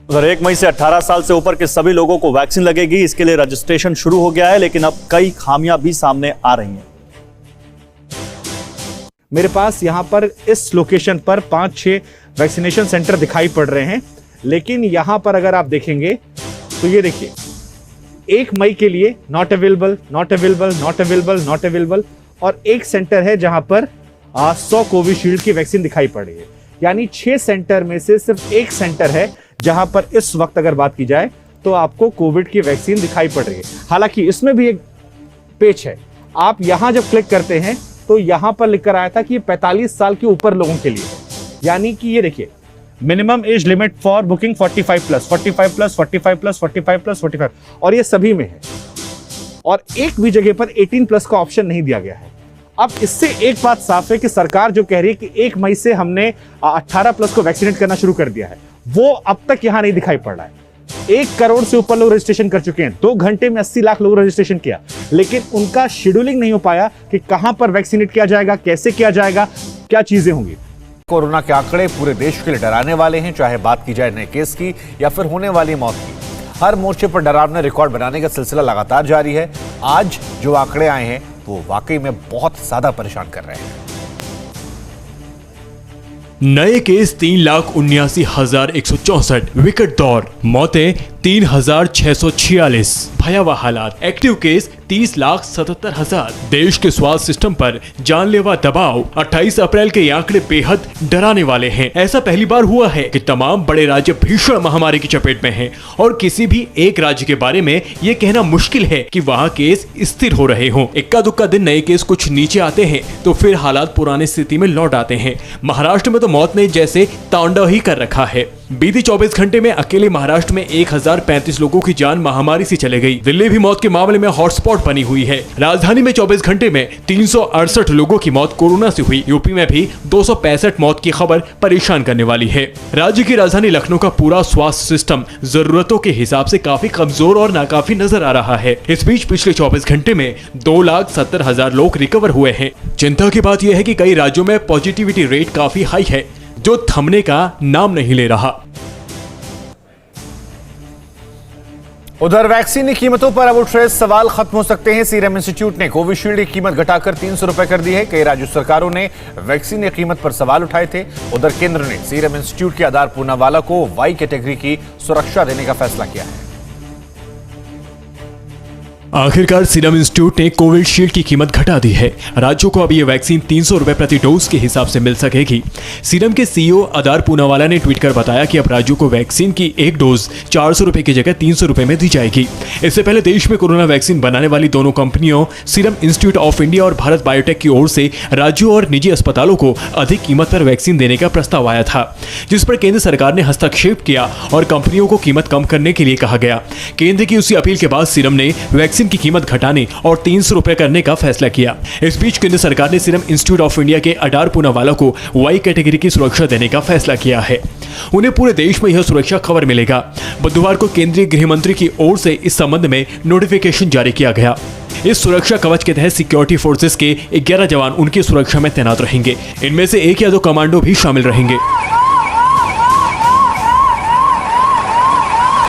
उधर 1 मई से 18 साल से ऊपर के सभी लोगों को वैक्सीन लगेगी। इसके लिए रजिस्ट्रेशन शुरू हो गया है, लेकिन अब कई खामियां भी सामने आ रही हैं। मेरे पास यहां पर इस लोकेशन पर 5-6 वैक्सीनेशन सेंटर दिखाई पड़ रहे हैं, लेकिन यहां पर अगर आप देखेंगे तो ये देखिए 1 मई के लिए not available, not available, not available, not available, और एक सेंटर है जहां पर 100 कोविशील्ड की वैक्सीन दिखाई पड़ रही है। यानी 6 सेंटर में से सिर्फ एक सेंटर है जहां पर इस वक्त अगर बात की जाए तो आपको कोविड की वैक्सीन दिखाई पड़ रही है। हालांकि इसमें भी एक पेच है। आप यहां जब क्लिक करते हैं तो यहां पर लिखकर आया था कि ये 45 साल के ऊपर लोगों के लिए है। यानी कि ये देखिए minimum age limit for booking 45+, 45+, 45+, 45+, 45, और ये सभी में है। और एक भी जगह पर 18+ का ऑप्शन नहीं दिया गया है। अब इससे एक बात साफ है कि सरकार जो कह रही है कि 1 मई से हमने 18+ को वैक्सीनेट करना शुरू कर दिया है, वो अब तक यहां नहीं दिखाई पड़ रहा है। 1 करोड़ से ऊपर लोग रजिस्ट्रेशन कर चुके हैं। 2 घंटे में 80 लाख लोग रजिस्ट्रेशन किया, लेकिन उनका शेड्यूलिंग नहीं हो पाया कि कहां पर वैक्सीनेट किया जाएगा, कैसे किया जाएगा, क्या चीजें होंगी। कोरोना के आंकड़े पूरे देश के लिए डराने वाले हैं, चाहे बात की जाए नए केस की या फिर होने वाली मौत की। हर मोर्चे पर डरावना रिकॉर्ड बनाने का सिलसिला लगातार जारी है। आज जो आंकड़े आए हैं वो वाकई में बहुत ज्यादा परेशान कर रहे हैं। नए केस 3,79,164, विकट दौर, मौतें 3,646, भयावह हालात, एक्टिव केस 30,77,000। देश के स्वास्थ्य सिस्टम पर जानलेवा दबाव। 28 अप्रैल के ये आंकड़े बेहद डराने वाले हैं। ऐसा पहली बार हुआ है कि तमाम बड़े राज्य भीषण महामारी की चपेट में हैं और किसी भी एक राज्य के बारे में ये कहना मुश्किल है कि वहाँ केस स्थिर हो रहे हों। इक्का दुक्का दिन नए केस कुछ नीचे आते हैं तो फिर हालात पुरानी स्थिति में लौट आते हैं। महाराष्ट्र में तो मौत ने जैसे तांडव ही कर रखा है। बीते 24 घंटे में अकेले महाराष्ट्र में 1035 लोगों की जान महामारी से चले गई। दिल्ली भी मौत के मामले में हॉटस्पॉट बनी हुई है। राजधानी में 24 घंटे में 368 लोगों की मौत कोरोना से हुई। यूपी में भी 265 मौत की खबर परेशान करने वाली है। राज्य की राजधानी लखनऊ का पूरा स्वास्थ्य सिस्टम जरूरतों के हिसाब से काफी कमजोर और नाकाफी नजर आ रहा है। इस बीच पिछले 24 घंटे में 2,70,000 लोग रिकवर हुए हैं। चिंता की बात यह है कि कई राज्यों में पॉजिटिविटी रेट काफी हाई है, जो थमने का नाम नहीं ले रहा। उधर वैक्सीन की कीमतों पर अब उठ रहे सवाल खत्म हो सकते हैं। सीरम इंस्टीट्यूट ने कोविशील्ड की कीमत घटाकर 300 रुपए कर दी है। कई राज्य सरकारों ने वैक्सीन की कीमत पर सवाल उठाए थे। उधर केंद्र ने सीरम इंस्टीट्यूट के आधार पूनावाला को वाई कैटेगरी की सुरक्षा देने का फैसला किया है। आखिरकार सीरम इंस्टीट्यूट ने कोविशील्ड की कीमत घटा दी है। राज्यों को अब ये वैक्सीन 300 रुपए प्रति डोज के हिसाब से मिल सकेगी। सीरम के सीईओ आधार पूनावाला ने ट्वीट कर बताया कि अब राज्यों को वैक्सीन की एक डोज 400 रुपए की जगह 300 रुपए में दी जाएगी। इससे पहले देश में कोरोना वैक्सीन बनाने वाली दोनों कंपनियों सीरम इंस्टीट्यूट ऑफ इंडिया और भारत बायोटेक की ओर से राज्यों और निजी अस्पतालों को अधिक कीमत पर वैक्सीन देने का प्रस्ताव आया था, जिस पर केंद्र सरकार ने हस्तक्षेप किया और कंपनियों को कीमत कम करने के लिए कहा गया। केंद्र की उसी अपील के बाद सीरम ने वैक्सीन की कीमत घटाने और 300 रुपए करने का फैसला किया। इस बीच केंद्र सरकार ने सीरम इंस्टीट्यूट ऑफ इंडिया के आधार पूनावाला को वाई कैटेगरी की सुरक्षा देने का फैसला किया है। उन्हें पूरे देश में यह सुरक्षा कवर मिलेगा। बुधवार को केंद्रीय गृह मंत्री की ओर से इस संबंध में नोटिफिकेशन जारी किया गया। इस सुरक्षा कवच के तहत सिक्योरिटी फोर्सेस के 11 जवान उनकी सुरक्षा में तैनात रहेंगे। इनमें से 1 या 2 कमांडो भी शामिल रहेंगे।